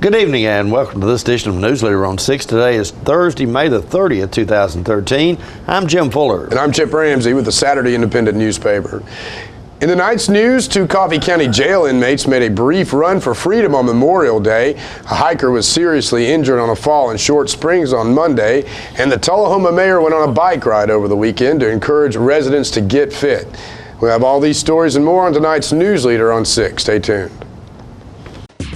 Good evening and welcome to this edition of Newsleader on 6. Today is Thursday, May the 30th, 2013. I'm Jim Fuller. And I'm Chip Ramsey with the Saturday Independent newspaper. In the night's news, 2 Coffee County jail inmates made a brief run for freedom on Memorial Day. A hiker was seriously injured on a fall in Short Springs on Monday, and the Tullahoma mayor went on a bike ride over the weekend to encourage residents to get fit. We'll have all these stories and more on tonight's Newsleader on 6. Stay tuned.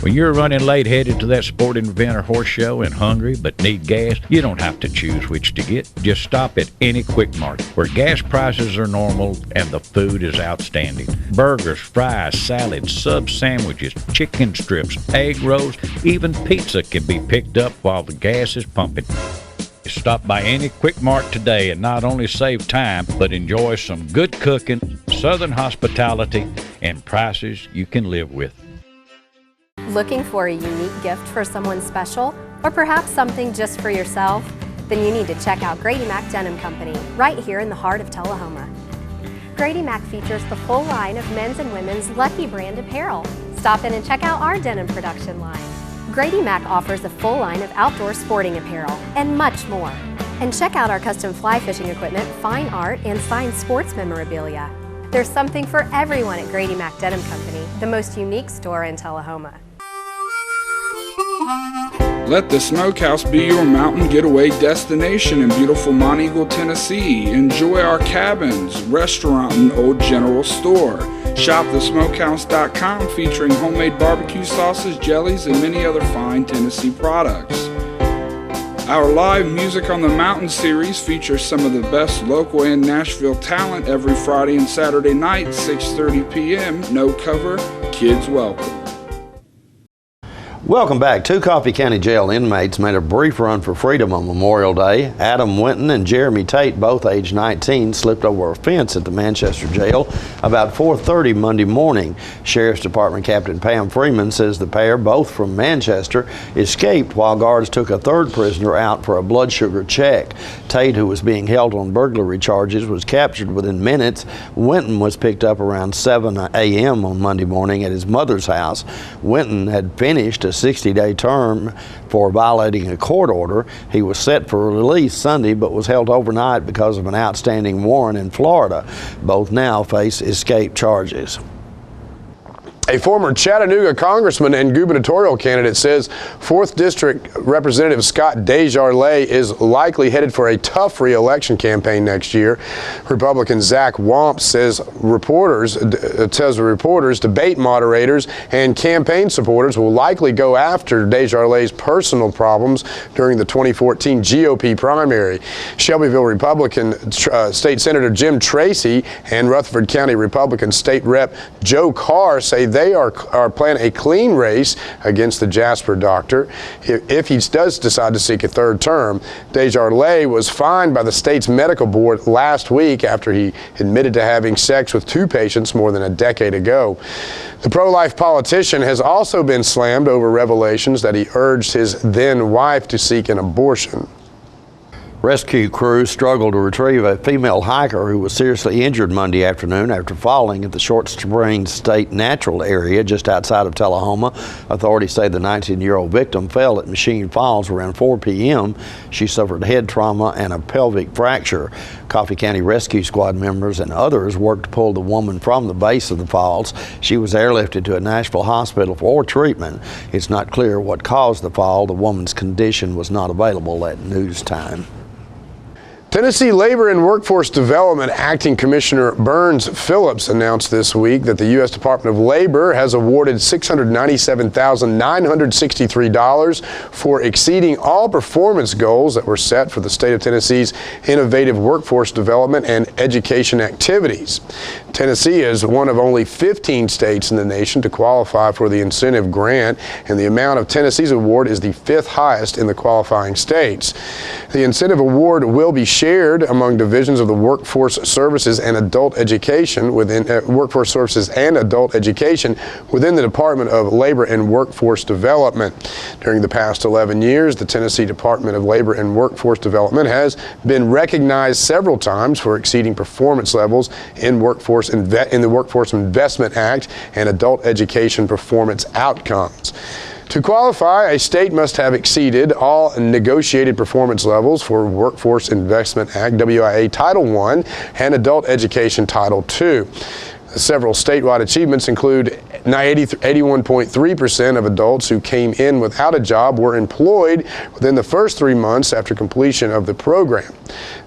When you're running late headed to that sporting event or horse show and hungry but need gas, you don't have to choose which to get. Just stop at any Quick Mart where gas prices are normal and the food is outstanding. Burgers, fries, salads, sub sandwiches, chicken strips, egg rolls, even pizza can be picked up while the gas is pumping. Stop by any Quick Mart today and not only save time, but enjoy some good cooking, southern hospitality, and prices you can live with. Looking for a unique gift for someone special, or perhaps something just for yourself? Then you need to check out Grady Mac Denim Company, right here in the heart of Tullahoma. Grady Mac features the full line of men's and women's Lucky brand apparel. Stop in and check out our denim production line. Grady Mac offers a full line of outdoor sporting apparel and much more. And check out our custom fly fishing equipment, fine art, and signed sports memorabilia. There's something for everyone at Grady Mac Denim Company, the most unique store in Tullahoma. Let the Smokehouse be your mountain getaway destination in beautiful Monteagle, Tennessee. Enjoy our cabins, restaurant, and old general store. Shop thesmokehouse.com featuring homemade barbecue sauces, jellies, and many other fine Tennessee products. Our live Music on the Mountain series features some of the best local and Nashville talent every Friday and Saturday night, 6:30 p.m. No cover, kids welcome. Welcome back. 2 Coffee County jail inmates made a brief run for freedom on Memorial Day. Adam Winton and Jeremy Tate, both age 19, slipped over a fence at the Manchester jail about 4:30 Monday morning. Sheriff's Department Captain Pam Freeman says the pair, both from Manchester, escaped while guards took a third prisoner out for a blood sugar check. Tate, who was being held on burglary charges, was captured within minutes. Winton was picked up around 7 a.m. on Monday morning at his mother's house. Winton had finished a 60-day term for violating a court order. He was set for release Sunday but was held overnight because of an outstanding warrant in Florida. Both now face escape charges. A former Chattanooga congressman and gubernatorial candidate says 4th District Representative Scott Desjardins is likely headed for a tough re-election campaign next year. Republican Zach Wamp says reporters, debate moderators, and campaign supporters will likely go after Desjardins' personal problems during the 2014 GOP primary. Shelbyville Republican State Senator Jim Tracy and Rutherford County Republican State Rep Joe Carr say they are planning a clean race against the Jasper doctor if he does decide to seek a third term. Desjardins was fined by the state's medical board last week after he admitted to having sex with 2 patients more than a decade ago. The pro-life politician has also been slammed over revelations that he urged his then wife to seek an abortion. Rescue crews struggled to retrieve a female hiker who was seriously injured Monday afternoon after falling at the Short Springs State Natural Area just outside of Tullahoma. Authorities say the 19-year-old victim fell at Machine Falls around 4 p.m. She suffered head trauma and a pelvic fracture. Coffee County Rescue Squad members and others worked to pull the woman from the base of the falls. She was airlifted to a Nashville hospital for treatment. It's not clear what caused the fall. The woman's condition was not available at news time. Tennessee Labor and Workforce Development Acting Commissioner Burns Phillips announced this week that the U.S. Department of Labor has awarded $697,963 for exceeding all performance goals that were set for the state of Tennessee's innovative workforce development and education activities. Tennessee is one of only 15 states in the nation to qualify for the incentive grant, and the amount of Tennessee's award is the 5th highest in the qualifying states. The incentive award will be shared among divisions of the Workforce Services and Adult Education within the Department of Labor and Workforce Development. During the past 11 years, the Tennessee Department of Labor and Workforce Development has been recognized several times for exceeding performance levels in the Workforce Investment Act and adult education performance outcomes. To qualify, a state must have exceeded all negotiated performance levels for Workforce Investment Act, WIA Title I, and Adult Education Title II. Several statewide achievements include 81.3% of adults who came in without a job were employed within the first 3 months after completion of the program.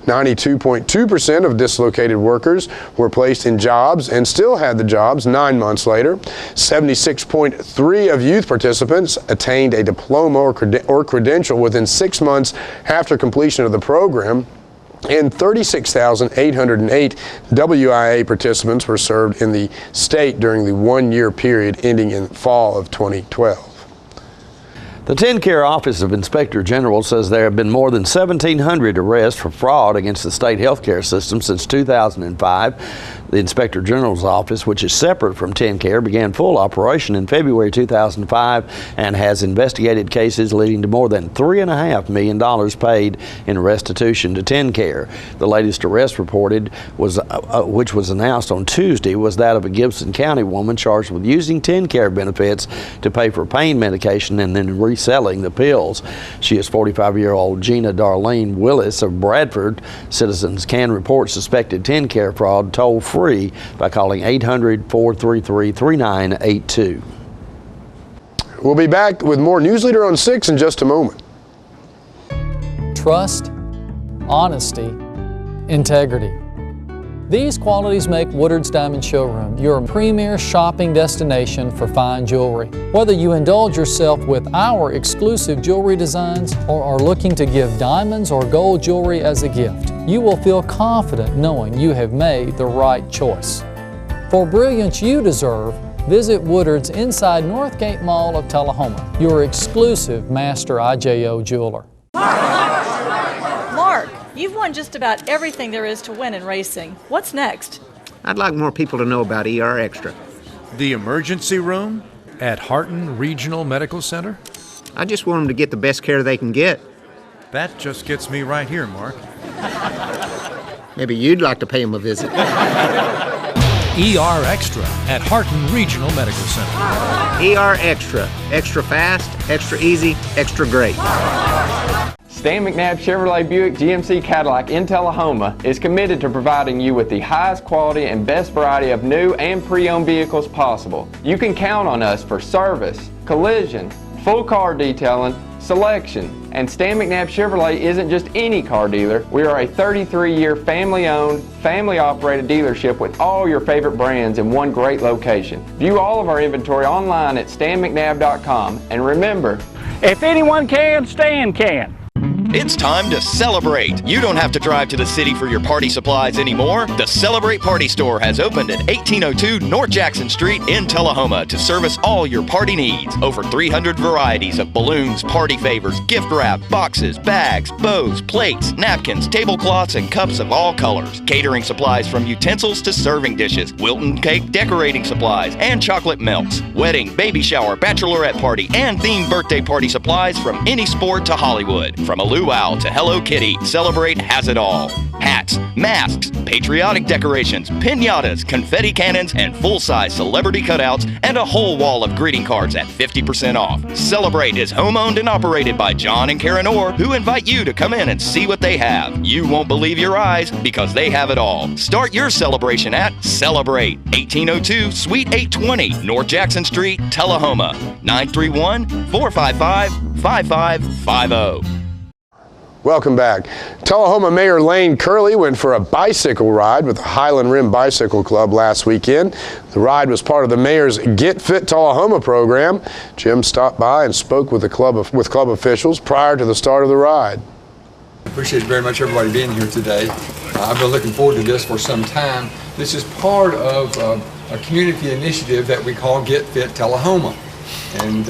92.2% of dislocated workers were placed in jobs and still had the jobs 9 months later. 76.3% of youth participants attained a diploma or credential within 6 months after completion of the program. And 36,808 WIA participants were served in the state during the 1-year period ending in fall of 2012. The TennCare Office of Inspector General says there have been more than 1,700 arrests for fraud against the state healthcare system since 2005. The Inspector General's office, which is separate from TennCare, began full operation in February 2005 and has investigated cases leading to more than $3.5 million paid in restitution to TennCare. The latest arrest reported, which was announced on Tuesday, was that of a Gibson County woman charged with using TennCare benefits to pay for pain medication and then reselling the pills. She is 45-year-old Gina Darlene Willis of Bradford. Citizens can report suspected TennCare fraud toll-free by calling 800-433-3982. We'll be back with more Newsleader on 6 in just a moment. Trust, honesty, integrity. These qualities make Woodard's Diamond Showroom your premier shopping destination for fine jewelry. Whether you indulge yourself with our exclusive jewelry designs or are looking to give diamonds or gold jewelry as a gift, you will feel confident knowing you have made the right choice. For brilliance you deserve, visit Woodard's inside Northgate Mall of Tullahoma, your exclusive master IJO jeweler. Mark, you've won just about everything there is to win in racing. What's next? I'd like more people to know about ER Extra. The emergency room at Harton Regional Medical Center? I just want them to get the best care they can get. That just gets me right here, Mark. Maybe you'd like to pay them a visit. ER Extra at Harton Regional Medical Center. ER Extra. Extra fast, extra easy, extra great. Stan McNabb Chevrolet Buick GMC Cadillac in Tullahoma is committed to providing you with the highest quality and best variety of new and pre-owned vehicles possible. You can count on us for service, collision, full car detailing, selection. And Stan McNabb Chevrolet isn't just any car dealer. We are a 33-year family-owned, family-operated dealership with all your favorite brands in one great location. View all of our inventory online at stanmcnabb.com. And remember, if anyone can, Stan can. It's time to celebrate. You don't have to drive to the city for your party supplies anymore. The Celebrate Party Store has opened at 1802 North Jackson Street in Tullahoma to service all your party needs. Over 300 varieties of balloons, party favors, gift wrap, boxes, bags, bows, plates, napkins, tablecloths, and cups of all colors. Catering supplies from utensils to serving dishes, Wilton cake decorating supplies, and chocolate melts. Wedding, baby shower, bachelorette party, and themed birthday party supplies from any sport to Hollywood. From a luau to Hello Kitty, Celebrate has it all. Hats, masks, patriotic decorations, piñatas, confetti cannons, and full-size celebrity cutouts, and a whole wall of greeting cards at 50% off. Celebrate is home-owned and operated by John and Karen Orr, who invite you to come in and see what they have. You won't believe your eyes because they have it all. Start your celebration at Celebrate, 1802 Suite 820, North Jackson Street, Tullahoma, 931-455-5550. Welcome back. Tullahoma Mayor Lane Curley went for a bicycle ride with the Highland Rim Bicycle Club last weekend. The ride was part of the mayor's Get Fit Tullahoma program. Jim stopped by and spoke with club officials prior to the start of the ride. I appreciate very much everybody being here today. I've been looking forward to this for some time. This is part of a community initiative that we call Get Fit Tullahoma. And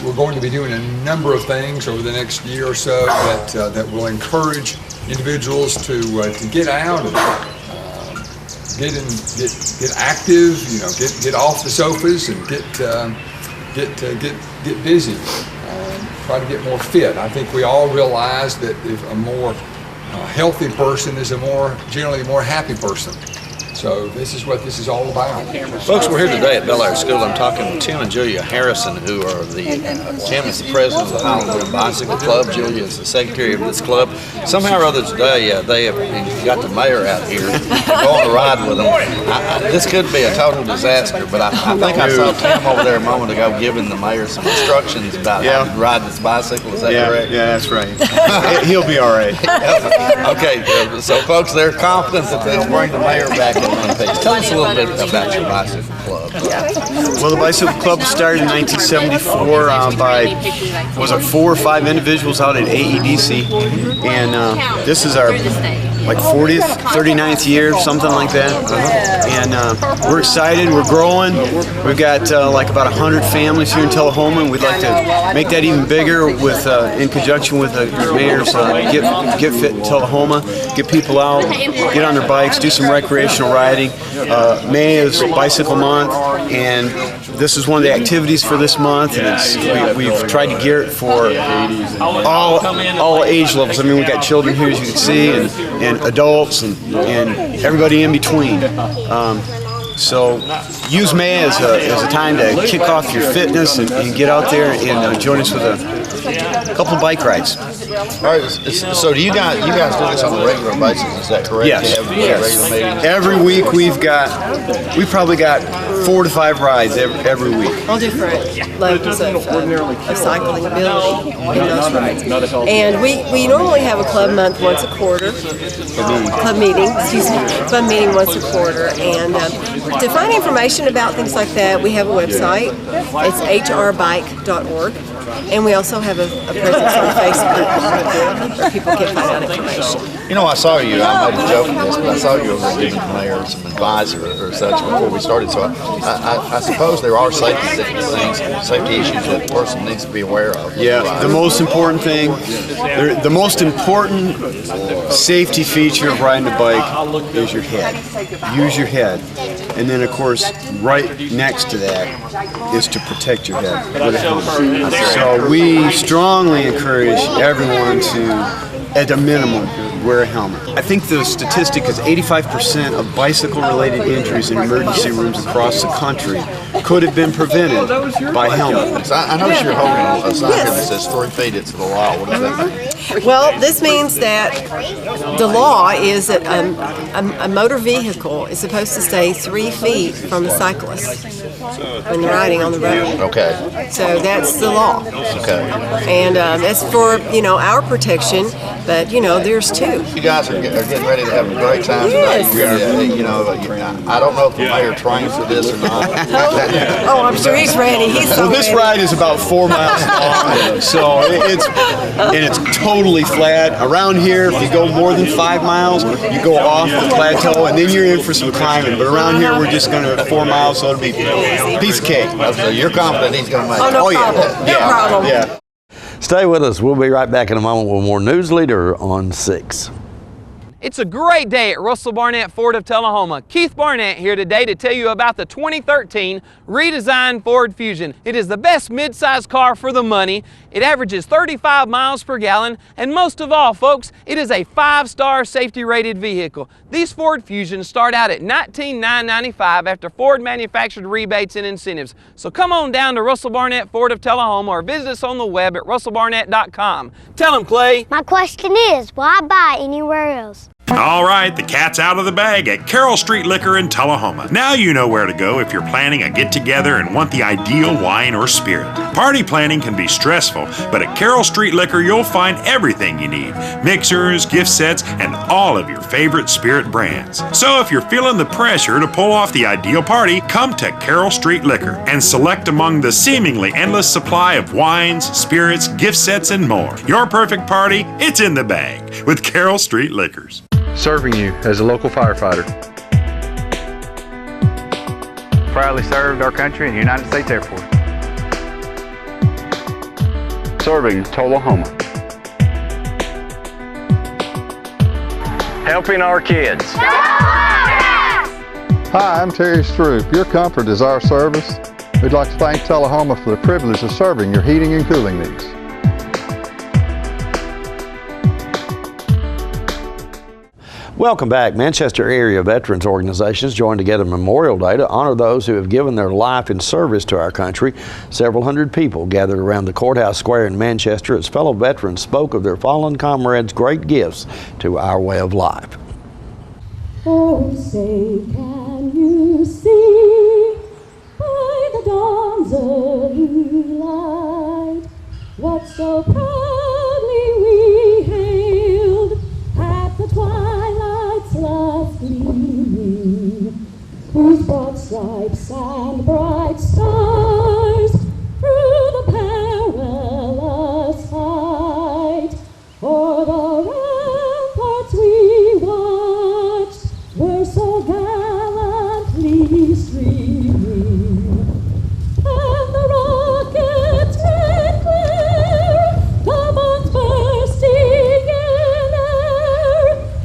we're going to be doing a number of things over the next year or so that will encourage individuals to get out and get active, get off the sofas and get busy, try to get more fit. I think we all realize that if a more healthy person is a generally more happy person. So this is what this is all about. Folks, we're here today at Bel Air School. I'm talking with Tim and Julia Harrison, who are Tim is the president of the Highland Bicycle Club. Julia is the secretary of this club. Somehow or other today, they have got the mayor out here to go on a ride with them. This could be a total disaster, but I think I saw Tim over there a moment ago giving the mayor some instructions about how to ride this bicycle. Is that correct? Yeah, that's right. He'll be all right. Okay, so folks, they're confident that they'll bring the mayor back in one piece. Tell us a little bit about your bicycle club. Well, the bicycle club started in 1974 by 4 or 5 individuals out at AEDC, and this is our 40th, 39th year, something like that. And we're excited, we're growing. We've got about 100 families here in Tullahoma, and we'd like to make that even bigger with, in conjunction with the mayor's Get Fit in Tullahoma, get people out, get on their bikes, do some recreational riding. May is Bicycle Month, and this is one of the activities for this month, and we've tried to gear it for all age levels. I mean, we've got children here, as you can see, and adults and everybody in between. So use May as a time to kick off your fitness and get out there and join us with a couple of bike rides. All right. So do you guys do this on a regular basis? Is that correct? Yes. Regular meetings? Every week we've probably got 4 to 5 rides every week. All different levels of cycling ability in those rides. And we normally have a club month once a quarter. Club meeting once a quarter. And to find information about things like that, we have a website. It's hrbike.org. And we also have a presence on Facebook where people can find out information. You know, I saw you, I made a joke of this, but I saw you over giving the mayor some advice or such before we started. So I suppose there are safety issues that the person needs to be aware of. Yeah, the most important thing, the most important safety feature of riding a bike is your head. Use your head. And then, of course, right next to that is to protect your head with a helmet. So we strongly encourage everyone to, at a minimum, wear a helmet. I think the statistic is 85% of bicycle-related injuries in emergency rooms across the country could have been prevented by helmet. So I notice you're holding a sign here that says 3 feet, it's the law. What does that mean? Well, this means that the law is that a motor vehicle is supposed to stay 3 feet from a cyclist when riding on the road. Okay. So that's the law. Okay. And that's for, our protection, but, there's 2. You guys are getting ready to have a great time Yes. tonight. I don't know if the mayor trained for this or not. Oh, I'm sure he's ready. He's so this ready. ride is about 4 miles long, so it's totally flat. Around here, if you go more than 5 miles, you go off the plateau, and then you're in for some climbing. But around here, we're just going to 4 miles, so it'll be a piece of cake. So you're confident he's going to make it? Oh, no problem. No problem. Yeah. Stay with us. We'll be right back in a moment with more Newsleader on 6. It's a great day at Russell Barnett Ford of Tullahoma. Keith Barnett here today to tell you about the 2013 redesigned Ford Fusion. It is the best midsize car for the money. It averages 35 miles per gallon, and most of all, folks, it is a 5-star safety rated vehicle. These Ford Fusions start out at $19,995 after Ford manufactured rebates and incentives. So come on down to Russell Barnett Ford of Tullahoma or visit us on the web at russellbarnett.com. Tell them, Clay. My question is, why buy anywhere else? All right, the cat's out of the bag at Carroll Street Liquor in Tullahoma. Now you know where to go if you're planning a get-together and want the ideal wine or spirit. Party planning can be stressful, but at Carroll Street Liquor you'll find everything you need. Mixers, gift sets, and all of your favorite spirit brands. So if you're feeling the pressure to pull off the ideal party, come to Carroll Street Liquor and select among the seemingly endless supply of wines, spirits, gift sets, and more. Your perfect party, it's in the bag with Carroll Street Liquors. Serving you as a local firefighter. Proudly served our country in the United States Air Force. Serving Tullahoma. Helping our kids. Hi, I'm Terry Stroop. Your comfort is our service. We'd like to thank Tullahoma for the privilege of serving your heating and cooling needs. Welcome back. Manchester area veterans organizations joined together Memorial Day to honor those who have given their life in service to our country. Several hundred people gathered around the courthouse square in Manchester as fellow veterans spoke of their fallen comrades' great gifts to our way of life. Oh, say, can you see by the dawn's early light what so proudly we hailed at the twilight's last gleaming, whose broad stripes and bright stars through the perilous fight o'er the ramparts we watched were so gallantly streaming, and the rockets red glare, the bombs bursting in air,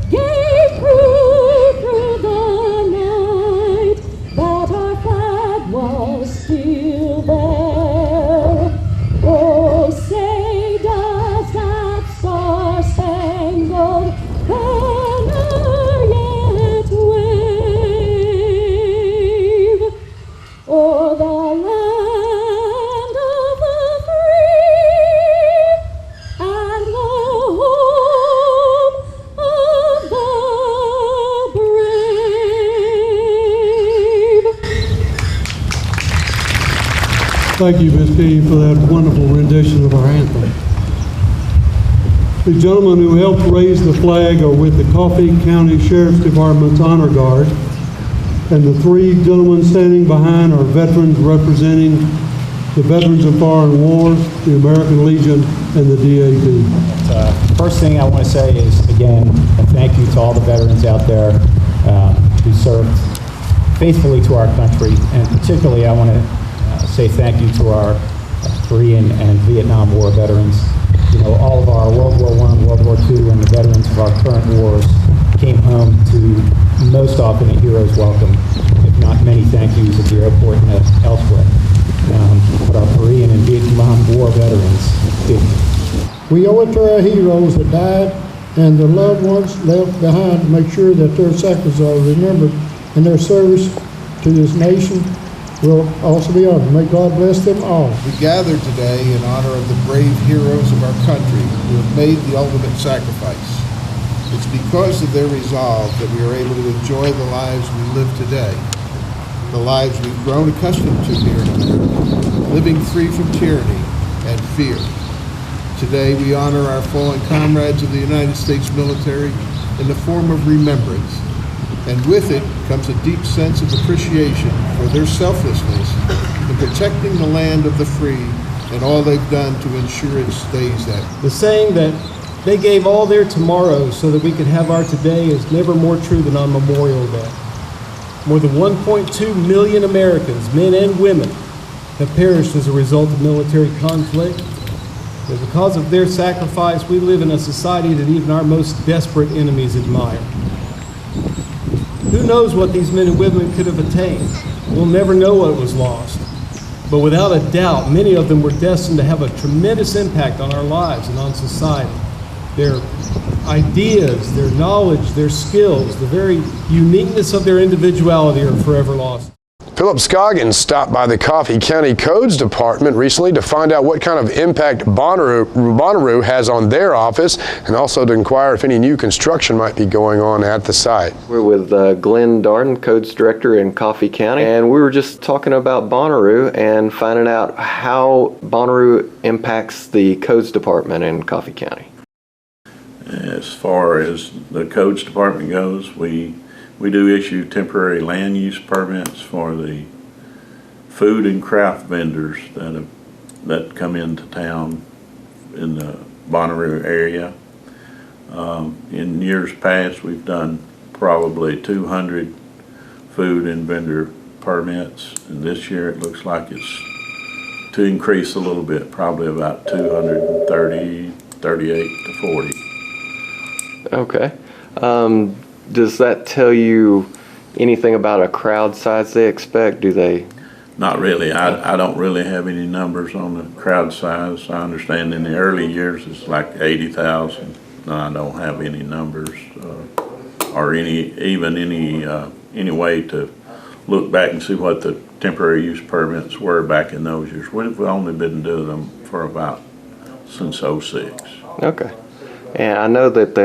gave proof through the night that our flag was still there. Oh, say does that star-spangled banner yet wave o'er the land of the free and the home of the brave. Thank you, Ms. P, for that wonderful rendition of our anthem. The gentlemen who helped raise the flag are with the Coffee County Sheriff's Department's Honor Guard, and the three gentlemen standing behind are veterans representing the Veterans of Foreign Wars, the American Legion, and the DAV. First thing I want to say is, again, a thank you to all the veterans out there who served faithfully to our country, and particularly I want to say thank you to our Korean and Vietnam War veterans. You know, all of our World War I, World War II, and the veterans of our current wars came home to most often a hero's welcome, if not many thank yous at the airport and elsewhere. But our Korean and Vietnam War veterans didn't. We owe it to our heroes that died and their loved ones left behind to make sure that their sacrifices are remembered and their service to this nation will also be honored. May God bless them all. We gather today in honor of the brave heroes of our country who have made the ultimate sacrifice. It's because of their resolve that we are able to enjoy the lives we live today, the lives we've grown accustomed to here in America, living free from tyranny and fear. Today we honor our fallen comrades of the United States military in the form of remembrance, and with it comes a deep sense of appreciation for their selflessness in protecting the land of the free and all they've done to ensure it stays that. The saying that they gave all their tomorrows so that we could have our today is never more true than on Memorial Day. More than 1.2 million Americans, men and women, have perished as a result of military conflict. And because of their sacrifice, we live in a society that even our most desperate enemies admire. Who knows what these men and women could have attained? We'll never know what was lost. But without a doubt, many of them were destined to have a tremendous impact on our lives and on society. Their ideas, their knowledge, their skills, the very uniqueness of their individuality are forever lost. Philip Scoggins stopped by the Coffee County Codes Department recently to find out what kind of impact Bonnaroo has on their office, and also to inquire if any new construction might be going on at the site. We're with Glenn Darden, Codes Director in Coffee County, and we were just talking about Bonnaroo and finding out how Bonnaroo impacts the Codes Department in Coffee County. As far as the Codes Department goes, we do issue temporary land use permits for the food and craft vendors that come into town in the Bonnaroo area. In years past, we've done probably 200 food and vendor permits, and this year it looks like it's to increase a little bit, probably about 230, 38 to 40. Okay. Does that tell you anything about a crowd size they expect? Do they? Not really. I don't really have any numbers on the crowd size. I understand in the early years it's like 80,000. No, I don't have any numbers. or any way to look back and see what the temporary use permits were back in those years. We've only been doing them for about since '06. Okay. And I know that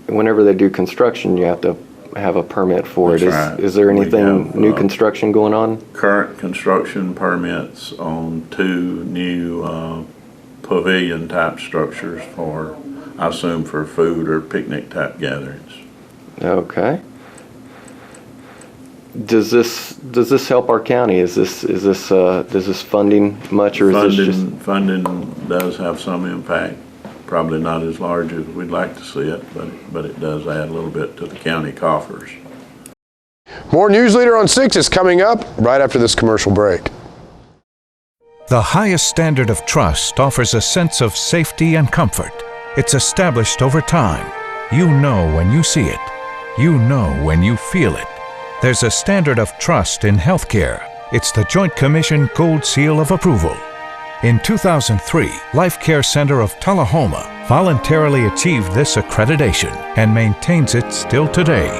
whenever they do construction, you have to have a permit for it. Is there anything new construction going on? Current construction permits on 2 new pavilion type structures for, I assume, for food or picnic type gatherings. Okay. Does this help our county? Does this funding much, or is this just funding does have some impact? Probably not as large as we'd like to see it, but it does add a little bit to the county coffers. More Newsleader on 6 is coming up right after this commercial break. The highest standard of trust offers a sense of safety and comfort. It's established over time. You know when you see it. You know when you feel it. There's a standard of trust in healthcare. It's the Joint Commission Gold Seal of Approval. In 2003, Life Care Center of Tullahoma voluntarily achieved this accreditation and maintains it still today.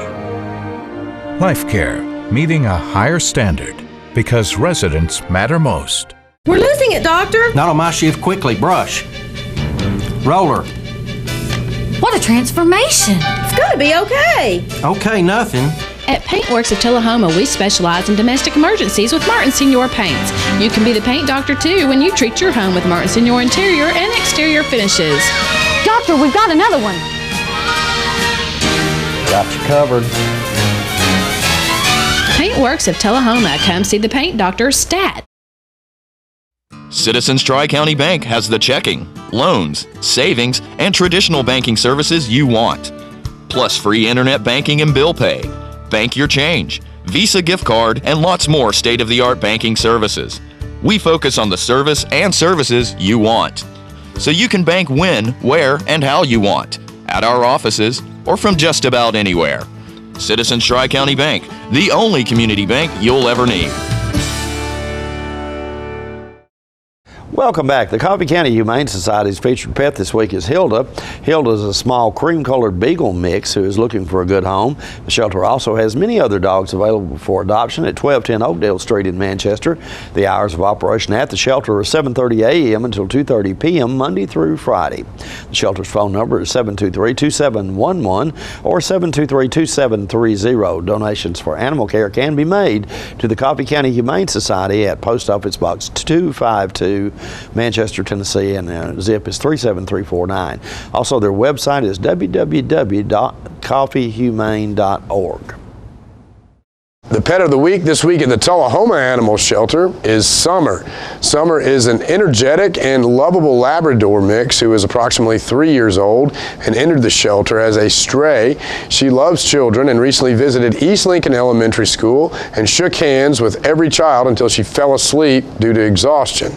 Life Care, meeting a higher standard because residents matter most. We're losing it, Doctor. Not on my shift. Quickly, brush. Roller. What a transformation. It's gonna be okay. Okay, nothing. At Paintworks of Tullahoma, we specialize in domestic emergencies with Martin Senior Paints. You can be the paint doctor too when you treat your home with Martin Senior interior and exterior finishes. Doctor, we've got another one. Got you covered. Paintworks of Tullahoma. Come see the paint doctor, Stat. Citizens Tri-County Bank has the checking, loans, savings, and traditional banking services you want. Plus free internet banking and bill pay. Bank your change, Visa gift card, and lots more state-of-the-art banking services. We focus on the service and services you want. So you can bank when, where, and how you want. At our offices or from just about anywhere. Citizens Tri-County Bank, the only community bank you'll ever need. Welcome back. The Coffee County Humane Society's featured pet this week is Hilda. Hilda is a small cream-colored beagle mix who is looking for a good home. The shelter also has many other dogs available for adoption at 1210 Oakdale Street in Manchester. The hours of operation at the shelter are 7:30 a.m. until 2:30 p.m. Monday through Friday. The shelter's phone number is 723-2711 or 723-2730. Donations for animal care can be made to the Coffee County Humane Society at Post Office Box 252, Manchester, Tennessee, and zip is 37349. Also, their website is www.coffeehumane.org. The pet of the week this week at the Tullahoma Animal Shelter is Summer. Summer is an energetic and lovable Labrador mix who is approximately 3 years old and entered the shelter as a stray. She loves children and recently visited East Lincoln Elementary School and shook hands with every child until she fell asleep due to exhaustion.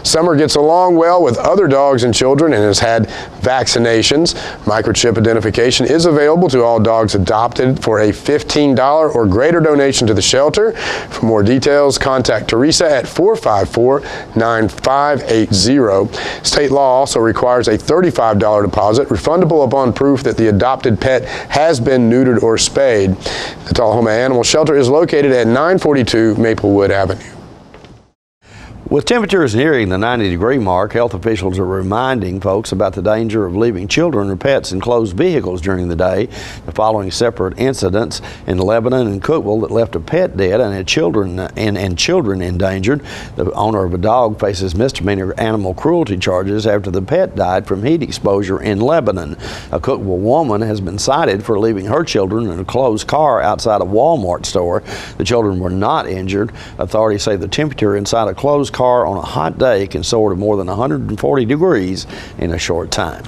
Summer gets along well with other dogs and children and has had vaccinations. Microchip identification is available to all dogs adopted for a $15 or greater donation to the shelter. For more details, contact Teresa at 454-9580. State law also requires a $35 deposit, refundable upon proof that the adopted pet has been neutered or spayed. The Tullahoma Animal Shelter is located at 942 Maplewood Avenue. With temperatures nearing the 90-degree mark, health officials are reminding folks about the danger of leaving children or pets in closed vehicles during the day. The following separate incidents in Lebanon and Cookeville that left a pet dead and had children endangered. The owner of a dog faces misdemeanor animal cruelty charges after the pet died from heat exposure in Lebanon. A Cookeville woman has been cited for leaving her children in a closed car outside a Walmart store. The children were not injured. Authorities say the temperature inside a closed car on a hot day can soar to more than 140 degrees in a short time.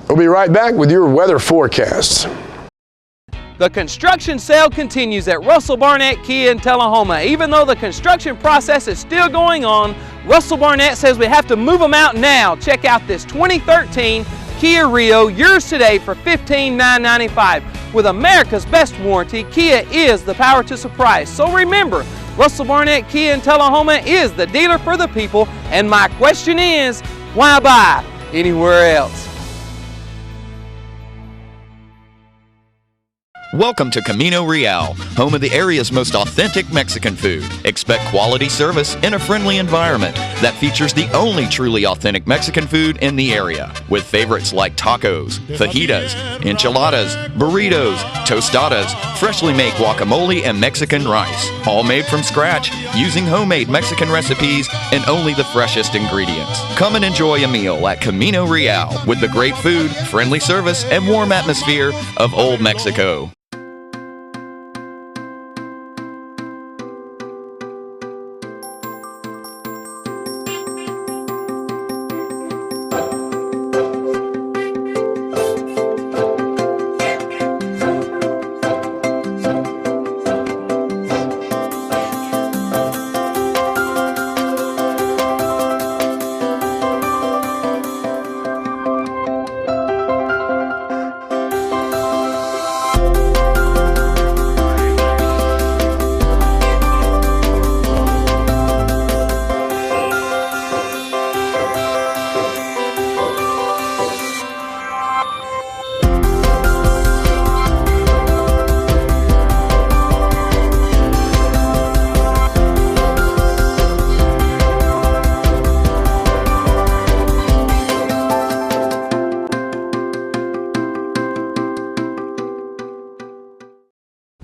We'll be right back with your weather forecasts. The construction sale continues at Russell Barnett Kia in Tullahoma. Even though the construction process is still going on, Russell Barnett says we have to move them out now. Check out this 2013 Kia Rio, yours today for $15,995. With America's best warranty, Kia is the power to surprise. So remember, Russell Barnett Kia in Tullahoma is the dealer for the people, and my question is, why buy anywhere else? Welcome to Camino Real, home of the area's most authentic Mexican food. Expect quality service in a friendly environment that features the only truly authentic Mexican food in the area, with favorites like tacos, fajitas, enchiladas, burritos, tostadas, freshly made guacamole, and Mexican rice, all made from scratch using homemade Mexican recipes and only the freshest ingredients. Come and enjoy a meal at Camino Real with the great food, friendly service, and warm atmosphere of Old Mexico.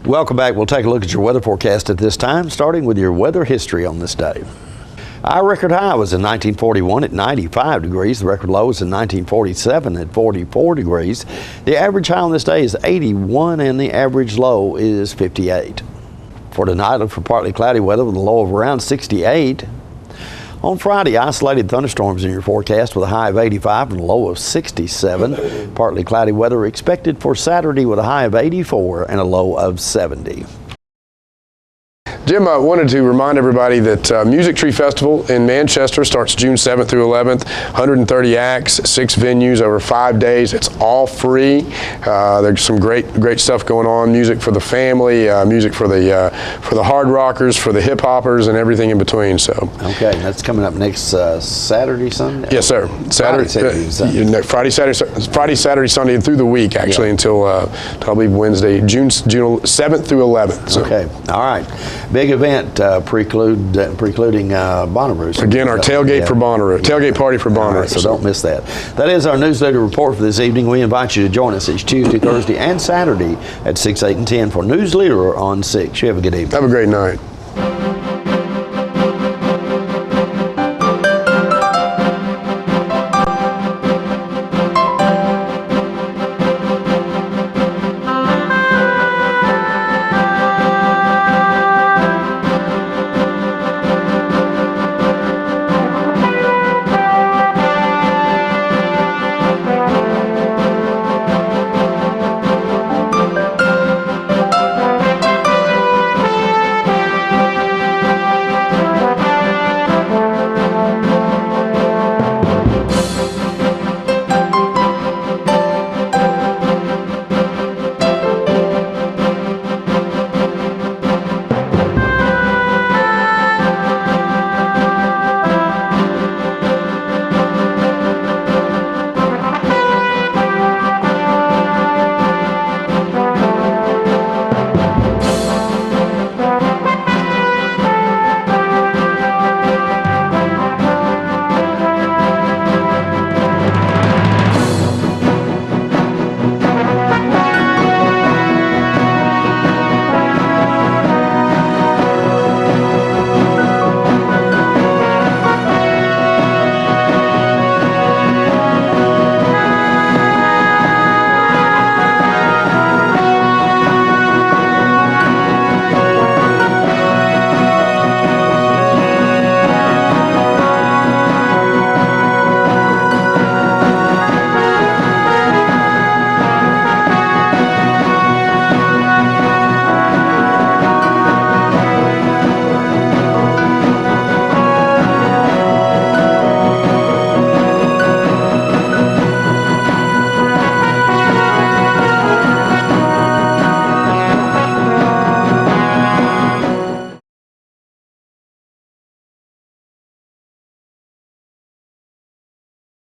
Welcome back. We'll take a look at your weather forecast at this time, starting with your weather history on this day. Our record high was in 1941 at 95 degrees. The record low was in 1947 at 44 degrees. The average high on this day is 81 and the average low is 58. For tonight, look for partly cloudy weather with a low of around 68. On Friday, isolated thunderstorms in your forecast with a high of 85 and a low of 67. Partly cloudy weather expected for Saturday with a high of 84 and a low of 70. Jim, I wanted to remind everybody that Music Tree Festival in Manchester starts June 7th through 11th. 130 acts, 6 venues over 5 days. It's all free. There's some great stuff going on. Music for the family, music for the hard rockers, for the hip hoppers, and everything in between. So. Okay, that's coming up next Saturday, Sunday. Yes, sir. Friday, Saturday, Sunday, and through the week actually until I believe Wednesday, June 7th through 11th. So. Okay, all right. Big event precluding Bonnaroo. Again, our tailgate for Bonnaroo, tailgate party for Bonnaroo. Right, so don't miss that. That is our newsletter report for this evening. We invite you to join us each Tuesday, Thursday, and Saturday at 6, 8, and 10 for Newsleader on 6. You have a good evening. Have a great night.